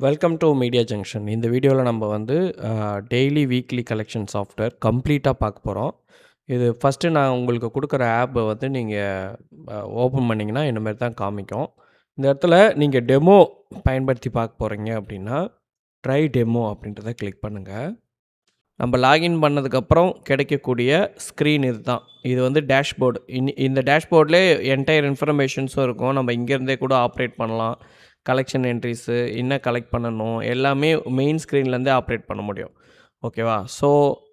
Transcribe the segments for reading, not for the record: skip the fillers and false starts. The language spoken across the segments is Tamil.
Welcome to media junction. இந்த வீடியோவில் நம்ம வந்து டெய்லி வீக்லி கலெக்ஷன் சாஃப்ட்வேர் கம்ப்ளீட்டாக பார்க்க போகிறோம். இது ஃபஸ்ட்டு நான் உங்களுக்கு கொடுக்குற ஆப்பை வந்து நீங்கள் ஓப்பன் பண்ணிங்கன்னா இந்த மாதிரி தான் காமிக்கும். இந்த இடத்துல நீங்கள் டெமோ பயன்படுத்தி பார்க்க போகிறீங்க அப்படின்னா ட்ரை டெமோ அப்படின்றத கிளிக் பண்ணுங்கள். நம்ம லாகின் பண்ணதுக்கப்புறம் கிடைக்கக்கூடிய ஸ்க்ரீன் இது தான். இது வந்து டேஷ்போர்டு. இந்த டேஷ்போர்ட்லேயே என்டையர் இன்ஃபர்மேஷன்ஸும் இருக்கும். நம்ம இங்கேருந்தே கூட ஆப்ரேட் பண்ணலாம். கலெக்ஷன் என்ட்ரிஸு, என்ன கலெக்ட் பண்ணணும், எல்லாமே மெயின் ஸ்க்ரீன்லேருந்தே ஆப்ரேட் பண்ண முடியும். ஓகேவா? ஸோ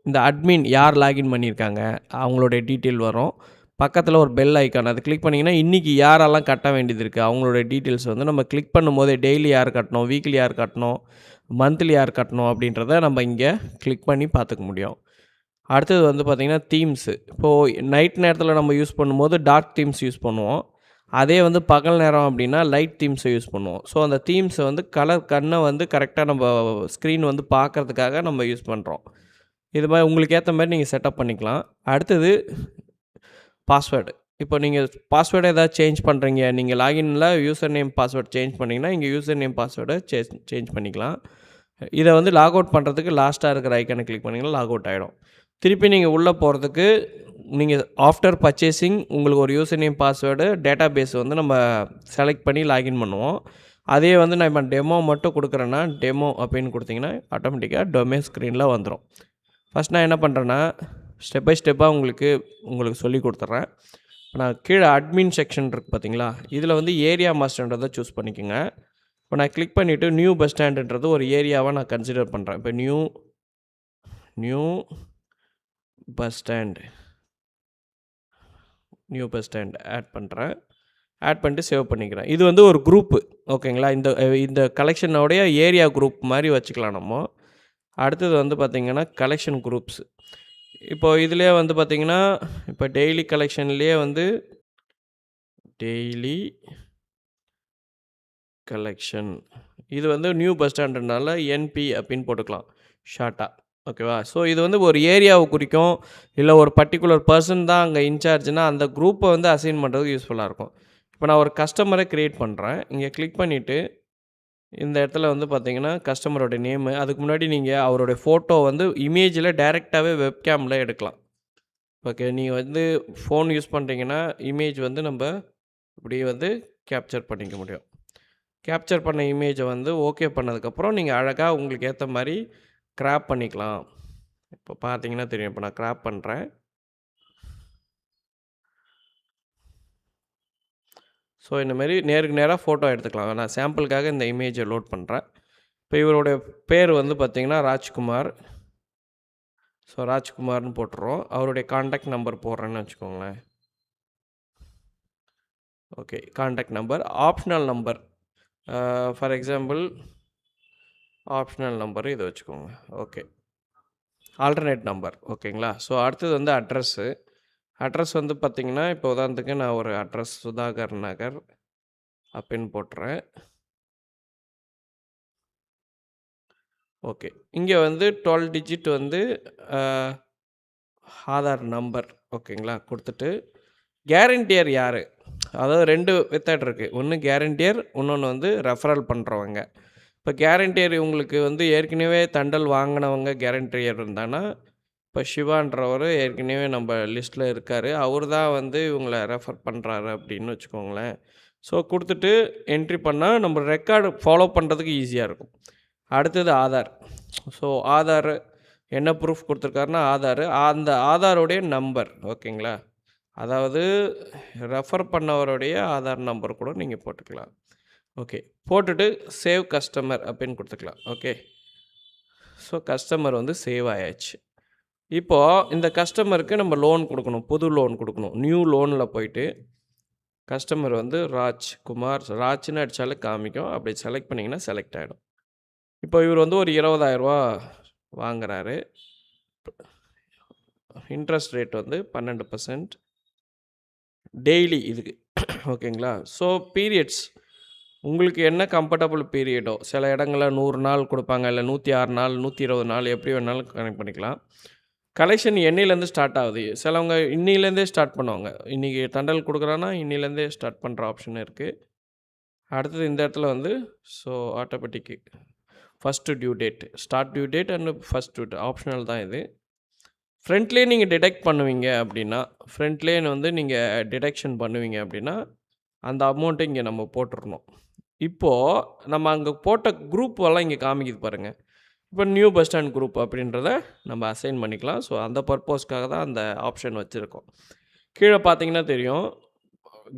இந்த அட்மின் யார் லாகின் பண்ணியிருக்காங்க, அவங்களுடைய டீட்டெயில் வரும். பக்கத்தில் ஒரு பெல் ஐக்கான், அதை கிளிக் பண்ணிங்கன்னா இன்றைக்கி யாரெல்லாம் கட்ட வேண்டியது இருக்குது அவங்களுடைய டீட்டெயில்ஸ் வந்து நம்ம கிளிக் பண்ணும்போதே டெய்லி யார் கட்டணும், வீக்லி யார் கட்டணும், மந்த்லி யார் கட்டணும் அப்படின்றத நம்ம இங்கே கிளிக் பண்ணி பார்த்துக்க முடியும். அடுத்தது வந்து பார்த்திங்கன்னா தீம்ஸு. இப்போது நைட் நேரத்தில் நம்ம யூஸ் பண்ணும்போது டார்க் தீம்ஸ் யூஸ் பண்ணுவோம். அதே வந்து பகல் நேரம் அப்படின்னா லைட் தீம்ஸை யூஸ் பண்ணுவோம். ஸோ அந்த தீம்ஸை வந்து கலர் கண்ணை வந்து கரெக்டாக நம்ம ஸ்க்ரீன் வந்து பார்க்குறதுக்காக நம்ம யூஸ் பண்ணுறோம். இது மாதிரி உங்களுக்கு ஏற்ற மாதிரி நீங்கள் செட்டப் பண்ணிக்கலாம். அடுத்தது பாஸ்வேர்டு. இப்போ நீங்கள் பாஸ்வேர்டை ஏதாவது சேஞ்ச் பண்ணுறீங்க, நீங்கள் லாகின்ல யூசர் நேம் பாஸ்வேர்டு சேஞ்ச் பண்ணிங்கன்னா இங்கே யூசர் நேம் பாஸ்வேர்டை சேஞ்ச் பண்ணிக்கலாம். இதை வந்து லாக் அவுட் பண்ணுறதுக்கு லாஸ்ட்டாக இருக்கிற ஐக்கனை கிளிக் பண்ணிங்கன்னா லாக் அவுட் ஆகிடும். திருப்பி நீங்கள் உள்ளே போகிறதுக்கு நீங்கள் ஆஃப்டர் பர்ச்சேசிங் உங்களுக்கு ஒரு user name password data base வந்து நம்ம செலக்ட் பண்ணி லாகின் பண்ணுவோம். அதே வந்து நான் இப்போ டெமோ மட்டும் கொடுக்குறேன்னா டெமோ அப்படின்னு கொடுத்தீங்கன்னா ஆட்டோமேட்டிக்காக டொமைன் ஸ்க்ரீனில் வந்துடும். ஃபஸ்ட் நான் என்ன பண்ணுறேன்னா ஸ்டெப் பை ஸ்டெப்பாக உங்களுக்கு சொல்லி கொடுத்துட்றேன். நான் கீழே அட்மின் செக்ஷன் இருக்குது பார்த்தீங்களா, இதில் வந்து ஏரியா மாஸ்டர்ன்றதை சூஸ் பண்ணிக்கோங்க. இப்போ நான் கிளிக் பண்ணிவிட்டு நியூ பஸ் ஸ்டாண்டுன்றது ஒரு ஏரியாவாக நான் கன்சிடர் பண்ணுறேன். இப்போ நியூ பஸ் ஸ்டாண்ட் ஆட் பண்ணுறேன். ஆட் பண்ணிட்டு சேவ் பண்ணிக்கிறேன். இது வந்து ஒரு குரூப்பு, ஓகேங்களா? இந்த கலெக்ஷனோடைய ஏரியா குரூப் மாதிரி வச்சுக்கலாம் நம்ம. அடுத்தது வந்து பார்த்திங்கன்னா கலெக்ஷன் குரூப்ஸ். இப்போது இதிலே வந்து பார்த்திங்கன்னா இப்போ டெய்லி கலெக்ஷன்லேயே வந்து டெய்லி கலெக்ஷன் இது வந்து நியூ பஸ் ஸ்டாண்டுனால என்பி அப்படின்னு போட்டுக்கலாம் ஷார்ட்டாக. ஓகேவா? ஸோ இது வந்து ஒரு ஏரியாவை குறிக்கும், இல்லை ஒரு பர்டிகுலர் பர்சன் தான் அங்கே இன்சார்ஜ்னா அந்த குரூப்பை வந்து அசைன் பண்ணுறதுக்கு யூஸ்ஃபுல்லாக இருக்கும். இப்போ நான் ஒரு கஸ்டமரை க்ரியேட் பண்ணுறேன். இங்கே கிளிக் பண்ணிவிட்டு இந்த இடத்துல வந்து பார்த்தீங்கன்னா கஸ்டமரோட நேமு, அதுக்கு முன்னாடி நீங்கள் அவருடைய ஃபோட்டோ வந்து இமேஜில் டைரெக்டாகவே வெப்கேமில் எடுக்கலாம். ஓகே, நீங்கள் வந்து ஃபோன் யூஸ் பண்ணுறீங்கன்னா இமேஜ் வந்து நம்ம இப்படி வந்து கேப்சர் பண்ணிக்க முடியும். கேப்சர் பண்ண இமேஜை வந்து ஓகே பண்ணதுக்கப்புறம் நீங்கள் அழகாக உங்களுக்கு ஏற்ற மாதிரி கிராப் பண்ணிக்கலாம். இப்போ பார்த்தீங்கன்னா தெரியும். இப்போ நான் கிராப் பண்ணுறேன். ஸோ இந்தமாரி நேருக்கு நேராக ஃபோட்டோ எடுத்துக்கலாம். நான் சாம்பிளுக்காக இந்த இமேஜை லோட் பண்ணுறேன். இப்போ இவருடைய பேர் வந்து பார்த்திங்கன்னா ராஜ்குமார். ஸோ ராஜ்குமார்னு போட்டுருவோம். அவருடைய கான்டாக்ட் நம்பர் போடுறேன்னு வச்சுக்கோங்களேன். Okay, contact number, optional number, for example optional number இதை வச்சுக்கோங்க. Okay, alternate number. ஓகேங்களா? ஸோ அடுத்தது வந்து அட்ரஸ் வந்து பார்த்திங்கன்னா இப்போ உதாரணத்துக்கு நான் ஒரு அட்ரஸ் சுதாகர் நகர் அப்படின்னு போட்டுறேன். ஓகே, இங்கே வந்து 12 டிஜிட் வந்து ஆதார் நம்பர். ஓகேங்களா? கொடுத்துட்டு கேரண்டியர் யார், அதாவது 2 மெத்தட் இருக்குது. ஒன்று கேரண்டியர், இன்னொன்று வந்து ரெஃபரல் பண்ணுறவங்க. இப்போ கேரண்டியர் இவங்களுக்கு வந்து ஏற்கனவே தண்டல் வாங்கினவங்க கேரண்டியர் இருந்தாங்கன்னா, இப்போ சிவான்றவர் ஏற்கனவே நம்ம லிஸ்ட்டில் இருக்கார், அவர் தான் வந்து இவங்களை ரெஃபர் பண்ணுறாரு அப்படின்னு வச்சுக்கோங்களேன். ஸோ கொடுத்துட்டு என்ட்ரி பண்ணால் நம்ம ரெக்கார்டு ஃபாலோ பண்ணுறதுக்கு ஈஸியாக இருக்கும். அடுத்தது ஆதார். ஸோ ஆதார் என்ன ப்ரூஃப் கொடுத்துருக்காருன்னா ஆதார், அந்த ஆதாரோடைய நம்பர். ஓகேங்களா? அதாவது ரெஃபர் பண்ணவருடைய ஆதார் நம்பர் கூட நீங்கள் போட்டுக்கலாம். ஓகே, போட்டுட்டு சேவ் கஸ்டமர் அப்படின்னு கொடுத்துக்கலாம். ஓகே, ஸோ கஸ்டமர் வந்து சேவ் ஆயாச்சு. இப்போது இந்த கஸ்டமருக்கு நம்ம லோன் கொடுக்கணும், புது லோன் கொடுக்கணும். நியூ லோனில் போயிட்டு கஸ்டமர் வந்து ராஜ்குமார், ராஜ்னு அடித்தாலே காமிக்கும். அப்படி செலக்ட் பண்ணிங்கன்னா செலக்ட் ஆகிடும். இப்போ இவர் வந்து ஒரு 20,000 வாங்குறாரு. இன்ட்ரெஸ்ட் ரேட் வந்து 12% டெய்லி இதுக்கு. ஓகேங்களா? ஸோ பீரியட்ஸ் உங்களுக்கு என்ன கம்ஃபர்டபுள் பீரியடோ, சில இடங்களில் 100 நாள் கொடுப்பாங்க, இல்லை 106 நாள், 120 நாள், எப்படி வேணாலும் கனெக்ட் பண்ணிக்கலாம். கலெக்ஷன் என்னையிலேருந்து ஸ்டார்ட் ஆகுது, சிலவங்க இன்னிலேருந்தே ஸ்டார்ட் பண்ணுவாங்க. இன்றைக்கி தண்டல் கொடுக்குறான்னா இன்னிலேருந்தே ஸ்டார்ட் பண்ணுற ஆப்ஷன் இருக்குது. அடுத்தது இந்த இடத்துல வந்து ஸோ ஆட்டோமேட்டிக்கு first due date, start due date and first due date optional தான் இது. ஃப்ரண்ட்லேயே நீங்கள் டிடெக்ட் பண்ணுவீங்க அப்படின்னா, ஃப்ரண்ட்லேயே வந்து நீங்கள் டிடெக்ஷன் பண்ணுவீங்க அப்படின்னா, அந்த அமௌண்ட்டை இங்கே நம்ம போட்டுறணும். இப்போது நம்ம அங்கே போட்ட குரூப்பெல்லாம் இங்கே காமிக்குது பாருங்கள். இப்போ நியூ பஸ் ஸ்டாண்ட் குரூப் அப்படின்றத நம்ம அசைன் பண்ணிக்கலாம். ஸோ அந்த பர்பஸ்க்காக தான் அந்த ஆப்ஷன் வச்சுருக்கோம். கீழே பார்த்தீங்கன்னா தெரியும்,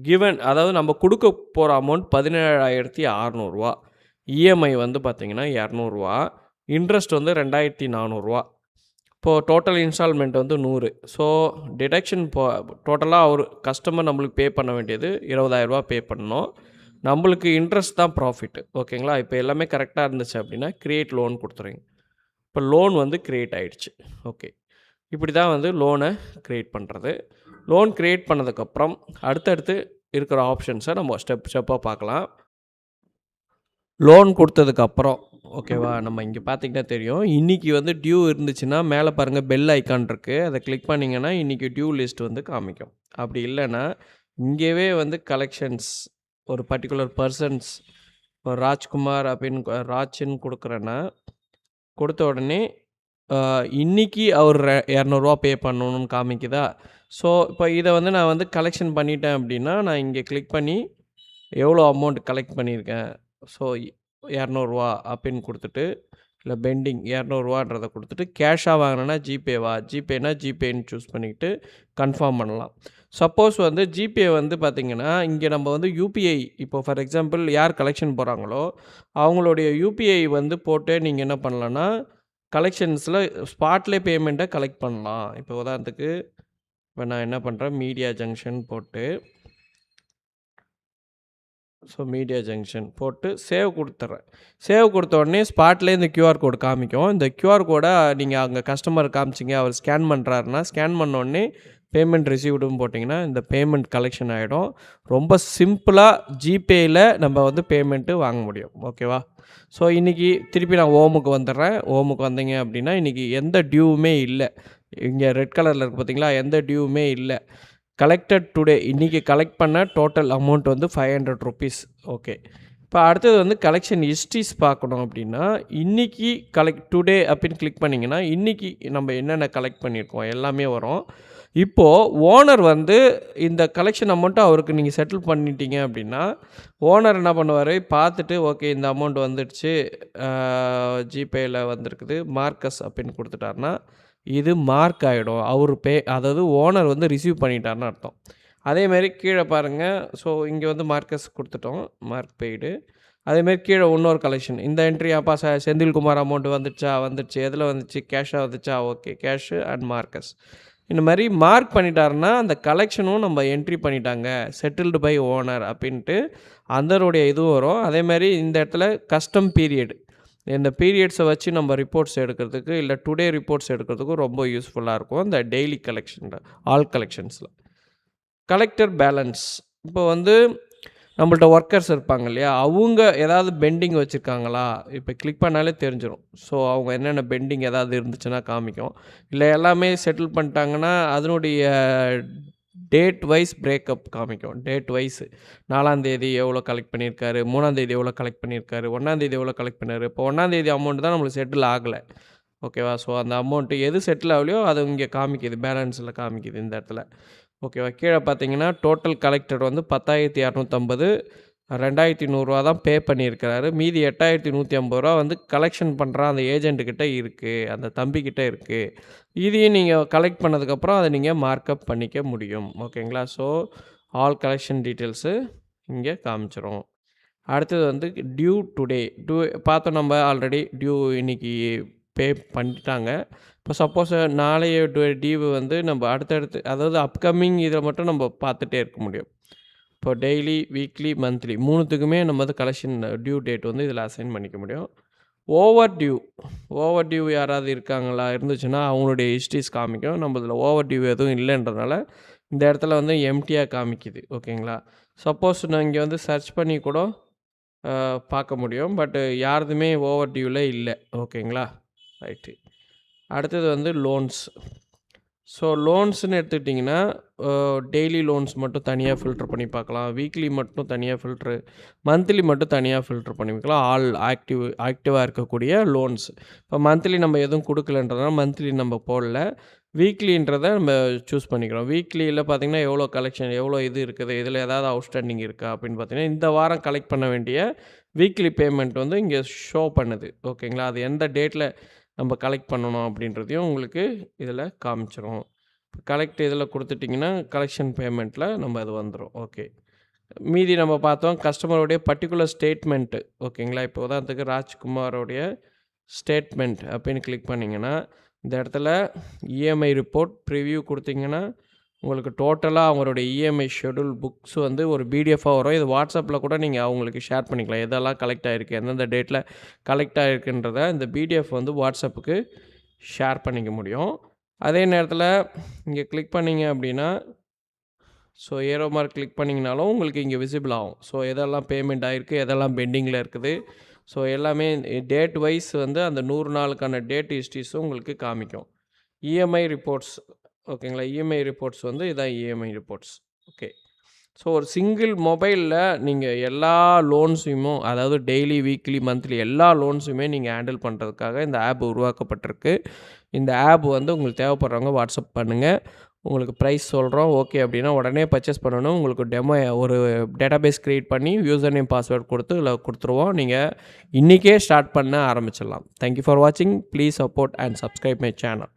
கிவன் அதாவது நம்ம கொடுக்க போகிற அமௌண்ட் 17,600 இஎம்ஐ வந்து பார்த்தீங்கன்னா ரூ. 200, இன்ட்ரெஸ்ட் வந்து ரூ. 2,400. இப்போது டோட்டல் இன்ஸ்டால்மெண்ட் வந்து 100. ஸோ டிடக்ஷன் டோட்டலாக ஒரு கஸ்டமர் நம்மளுக்கு பே பண்ண வேண்டியது ரூ. 20,000 பே பண்ணணும். நம்மளுக்கு இன்ட்ரெஸ்ட் தான் ப்ராஃபிட். ஓகேங்களா? இப்போ எல்லாமே கரெக்டாக இருந்துச்சு அப்படின்னா கிரியேட் லோன் கொடுத்துருங்க. இப்போ லோன் வந்து கிரியேட் ஆகிடுச்சு. ஓகே, இப்படி தான் வந்து லோனை க்ரியேட் பண்ணுறது. லோன் க்ரியேட் பண்ணதுக்கப்புறம் அடுத்தடுத்து இருக்கிற ஆப்ஷன்ஸை நம்ம ஸ்டெப்பாக பார்க்கலாம். லோன் கொடுத்ததுக்கப்புறம் ஓகேவா, நம்ம இங்கே பார்த்திங்கன்னா தெரியும், இன்றைக்கி வந்து டியூ இருந்துச்சுன்னா மேலே பாருங்கள் பெல் ஐக்கான் இருக்குது, அதை கிளிக் பண்ணிங்கன்னா இன்றைக்கி டியூ லிஸ்ட் வந்து காமிக்கும். அப்படி இல்லைன்னா இங்கேவே வந்து கலெக்ஷன்ஸ் ஒரு பர்டிகுலர் பர்சன்ஸ் இப்போ ராஜ்குமார் அப்படின்னு ராஜ்ன்னு கொடுக்குறேன்னா, கொடுத்த உடனே இன்றைக்கி அவர் 200 பே பண்ணணும்னு காமிக்குதா. ஸோ இப்போ இதை வந்து நான் வந்து கலெக்ஷன் பண்ணிட்டேன் அப்படின்னா, நான் இங்கே கிளிக் பண்ணி எவ்வளோ அமௌண்ட் கலெக்ட் பண்ணியிருக்கேன், ஸோ 200 அப்படின்னு கொடுத்துட்டு, இல்லை பெண்டிங் 200 கொடுத்துட்டு, கேஷாக வாங்கினேன்னா ஜிபேவா, ஜிபேனா ஜிபேன்னு சூஸ் பண்ணிக்கிட்டு கன்ஃபார்ம் பண்ணலாம். சப்போஸ் வந்து ஜிபே வந்து பார்த்திங்கன்னா, இங்கே நம்ம வந்து யூபிஐ இப்போ ஃபார் எக்ஸாம்பிள் யார் கலெக்ஷன் போகிறாங்களோ அவங்களுடைய யூபிஐ வந்து போட்டு நீங்கள் என்ன பண்ணலான்னா, கலெக்ஷன்ஸில் ஸ்பாட்லேயே பேமெண்ட்டை கலெக்ட் பண்ணலாம். இப்போ உதாரணத்துக்கு இப்போ நான் என்ன பண்ணுறேன், மீடியா ஜங்ஷன் போட்டு, ஸோ மீடியா ஜங்ஷன் போட்டு சேவ் கொடுத்துட்றேன். சேவ் கொடுத்த உடனே ஸ்பாட்லேயே இந்த கியூஆர் கோடு காமிக்கும். இந்த கியூஆர் கோடை நீங்கள் அங்கே கஸ்டமர் காமிச்சிங்க, அவர் ஸ்கேன் பண்ணுறாருன்னா ஸ்கேன் பண்ணோடனே பேமெண்ட் ரிசீவ்டுன்னு போட்டிங்கன்னா இந்த பேமெண்ட் கலெக்ஷன் ஆகிடும். ரொம்ப சிம்பிளாக ஜிபேயில் நம்ம வந்து பேமெண்ட்டு வாங்க முடியும். ஓகேவா? ஸோ இன்றைக்கி திருப்பி நான் ஓமுக்கு வந்துடுறேன். ஓமுக்கு வந்தீங்க அப்படின்னா இன்றைக்கி எந்த டியூவுமே இல்லை. இங்கே ரெட் கலரில் இருக்குது பார்த்தீங்களா, எந்த டியூவுமே இல்லை. கலெக்டட் டுடே, இன்றைக்கி கலெக்ட் பண்ண டோட்டல் அமௌண்ட் வந்து ₹500. ஓகே, இப்போ அடுத்தது வந்து கலெக்ஷன் ஹிஸ்ட்ரிஸ் பார்க்கணும் அப்படின்னா, இன்றைக்கி டுடே அப்படின்னு கிளிக் பண்ணிங்கன்னா இன்றைக்கி நம்ம என்னென்ன கலெக்ட் பண்ணியிருக்கோம் எல்லாமே வரும். இப்போது ஓனர் வந்து இந்த கலெக்ஷன் அமௌண்ட்டை அவருக்கு நீங்கள் செட்டில் பண்ணிட்டீங்க அப்படின்னா, ஓனர் என்ன பண்ணுவார், பார்த்துட்டு ஓகே இந்த அமௌண்ட் வந்துடுச்சு, ஜிபேயில் வந்திருக்குது, மார்க்கஸ் அப்படின்னு கொடுத்துட்டாருன்னா இது மார்க் ஆகிடும். அவர் அதாவது ஓனர் வந்து ரிசீவ் பண்ணிட்டார்னு அர்த்தம். அதேமாரி கீழே பாருங்கள், ஸோ இங்கே வந்து மார்க்கஸ் கொடுத்துட்டோம், மார்க் பெய்டு. அதேமாரி கீழே இன்னொரு கலெக்ஷன், இந்த என்ட்ரி அப்பா செந்தில்குமார் அமௌண்ட் வந்துடுச்சு, எதில் வந்துச்சு, கேஷாக வந்துச்சா, ஓகே கேஷு அண்ட் மார்க்கஸ். இந்த மாதிரி மார்க் பண்ணிட்டாருன்னா அந்த கலெக்ஷனும் நம்ம என்ட்ரி பண்ணிட்டாங்க, செட்டில்டு பை ஓனர் அப்படின்ட்டு அதனுடைய இதுவும் வரும். அதேமாதிரி இந்த இடத்துல கஸ்டம் பீரியட், இந்த பீரியட்ஸை வச்சு நம்ம ரிப்போர்ட்ஸ் எடுக்கிறதுக்கு இல்லை டுடே ரிப்போர்ட்ஸ் எடுக்கிறதுக்கும் ரொம்ப யூஸ்ஃபுல்லாக இருக்கும் இந்த டெய்லி கலெக்ஷனில், ஆல் கலெக்ஷன்ஸில். கலெக்டர் பேலன்ஸ், இப்போ வந்து நம்மள்ட்ட ஒர்க்கர்ஸ் இருப்பாங்க இல்லையா, அவங்க ஏதாவது பெண்டிங் வச்சுருக்காங்களா, இப்போ கிளிக் பண்ணாலே தெரிஞ்சிடும். ஸோ அவங்க என்னென்ன பெண்டிங் ஏதாவது இருந்துச்சுன்னா காமிக்கும். இல்லை எல்லாமே செட்டில் பண்ணிட்டாங்கன்னா அதனுடைய டேட் வைஸ் பிரேக்கப் காமிக்கும். டேட் வைஸ் 4ஆந்தேதி எவ்வளோ கலெக்ட் பண்ணியிருக்காரு, 3ஆந்தேதி எவ்வளோ கலெக்ட் பண்ணியிருக்காரு, 1ஆந்தேதி எவ்வளோ கலெக்ட் பண்ணார். இப்போ 1ஆந்தேதி அமௌண்ட் தான் நம்மளுக்கு செட்டில் ஆகலை. ஓகேவா? ஸோ அந்த அமௌண்ட்டு எது செட்டில் ஆகலையோ அது இங்கே காமிக்குது, பேலன்ஸில் காமிக்குது இந்த இடத்துல. ஓகேவா? கீழே பார்த்தீங்கன்னா டோட்டல் கலெக்டர் வந்து 10,250, 2,100 தான் பே பண்ணியிருக்கிறாரு. மீதி 8,150 வந்து கலெக்ஷன் பண்ணுற அந்த ஏஜென்ட்டுக்கிட்ட இருக்குது, அந்த தம்பிக்கிட்ட இருக்குது. இதையும் நீங்கள் கலெக்ட் பண்ணதுக்கப்புறம் அதை நீங்கள் மார்க்கப் பண்ணிக்க முடியும். ஓகேங்களா? ஸோ ஆல் கலெக்ஷன் டீட்டெயில்ஸு இங்கே காமிச்சிரும். அடுத்தது வந்து டியூ டுடே, பார்த்தோம் நம்ம ஆல்ரெடி டியூ இன்றைக்கி பே பண்ணிட்டாங்க. இப்போ சப்போஸ் நாளைய டியூ வந்து நம்ம அடுத்தடுத்து அதாவது அப்கமிங் இதில் மட்டும் நம்ம பார்த்துட்டே இருக்க முடியும். இப்போ டெய்லி, வீக்லி, மந்த்லி 3த்துக்குமே நம்ம வந்து கலெக்ஷன் டியூ டேட் வந்து இதில் அசைன் பண்ணிக்க முடியும். ஓவர் டியூ யாராவது இருக்காங்களா, இருந்துச்சுன்னா அவங்களுடைய ஹிஸ்ட்ரிஸ் காமிக்கும். நம்ம இதில் ஓவர் டியூ எதுவும் இல்லைன்றதுனால இந்த இடத்துல வந்து எம்டியாக காமிக்குது. ஓகேங்களா? சப்போஸ் நான் இங்கே வந்து சர்ச் பண்ணி கூட பார்க்க முடியும். பட்டு யாருதுமே ஓவர் டியூவில் இல்லை. ஓகேங்களா? ரைட்டு. அடுத்தது வந்து லோன்ஸ். ஸோ லோன்ஸ்ன்னு எடுத்துக்கிட்டிங்கன்னா, டெய்லி லோன்ஸ் மட்டும் தனியா ஃபில்டர் பண்ணி பார்க்கலாம். வீக்லி மட்டும் தனியா ஃபில்ட்ரு, மந்த்லி மட்டும் தனியா ஃபில்டர் பண்ணி வைக்கலாம். ஆல் ஆக்டிவா இருக்கக்கூடிய லோன்ஸ். இப்போ மந்த்லி நம்ம எதுவும் குடுக்கலன்றதுனால மந்த்லி நம்ம போடல. வீக்லின்றத நம்ம சூஸ் பண்ணிக்கிறோம். வீக்லியில பார்த்தீங்கன்னா, எவ்வளோ கலெக்ஷன் எவ்வளோ இது இருக்குது, இதில ஏதாவது அவுட்ஸ்டாண்டிங் இருக்கா அப்படின்னு பார்த்தீங்கன்னா, இந்த வாரம் கலெக்ட் பண்ண வேண்டிய வீக்லி பேமெண்ட் வந்து இங்கே ஷோ பண்ணுது. ஓகேங்களா? அது எந்த டேட்டில நம்ம கலெக்ட் பண்ணணும் அப்படின்றதையும் உங்களுக்கு இதில காமிச்சிரும். கலெக்ட் இதில் குடுத்துட்டிங்கன்னா, கலெக்ஷன் பேமெண்ட்டில நம்ம அது வந்துரும். ஓகே. மீதி நம்ம பார்த்தோம் கஸ்டமருடைய பர்ட்டிகுலர் ஸ்டேட்மெண்ட்டு. ஓகேங்களா? இப்போ உதாரணத்துக்கு ராஜ்குமாரோடைய ஸ்டேட்மெண்ட் அப்படின்னு கிளிக் பண்ணிங்கன்னா, இந்த இடத்துல இஎம்ஐ ரிப்போர்ட் ப்ரிவ்யூ குடுத்தீங்கன்னா, உங்களுக்கு டோட்டலா அவங்களுடைய இஎம்ஐ ஷெட்யூல் புக்ஸ் வந்து ஒரு பிடிஎஃபா வரும். இது வாட்ஸ்அப்பில கூட நீங்க அவங்களுக்கு ஷேர் பண்ணிக்கலாம். எதெல்லாம் கலெக்ட் ஆயிருக்கு, எந்தெந்த டேட்ல கலெக்ட் ஆயிருக்குன்றத இந்த பிடிஎஃப் வந்து வாட்ஸ்அப்புக்கு ஷேர் பண்ணிக்க முடியும். அதே நேரத்தில இங்க கிளிக் பண்ணீங்க அப்படின்னா, ஸோ ஏரோ மார்க் கிளிக் பண்ணிங்கனாலும் உங்களுக்கு இங்கே விசிபிள் ஆகும். ஸோ எதெல்லாம் பேமெண்ட் ஆயிருக்கு, எதெல்லாம் பெண்டிங்கில இருக்குது. ஸோ எல்லாமே டேட் வைஸ் வந்து அந்த 100 நாளுக்கான டேட் ஹிஸ்ட்ரீஸும் உங்களுக்கு காமிக்கும். இஎம்ஐ ரிப்போர்ட்ஸ் ஓகேங்களா? இஎம்ஐ ரிப்போர்ட்ஸ் வந்து இதான் இஎம்ஐ ரிப்போர்ட்ஸ். ஓகே. ஸோ ஒரு சிங்கிள் மொபைலில் நீங்கள் எல்லா லோன்ஸையுமே அதாவது டெய்லி, வீக்லி, மந்த்லி எல்லா லோன்ஸுமே நீங்கள் ஹேண்டில் பண்ணுறதுக்காக இந்த ஆப் உருவாக்கப்பட்டிருக்கு. இந்த ஆப் வந்து உங்களுக்கு தேவைப்படுறவங்க வாட்ஸ்அப் பண்ணுங்கள். உங்களுக்கு ப்ரைஸ் சொல்கிறோம். ஓகே அப்படின்னா உடனே பர்ச்சேஸ் பண்ணணும். உங்களுக்கு டெமோ ஒரு டேட்டாபேஸ் கிரியேட் பண்ணி யூசர் நேம், பாஸ்வேர்ட் கொடுத்து இதில் கொடுத்துருவோம். நீங்கள் இன்றைக்கே ஸ்டார்ட் பண்ண ஆரம்பிச்சிடலாம். தேங்க் யூ ஃபார் வாட்சிங். Please support and subscribe my channel.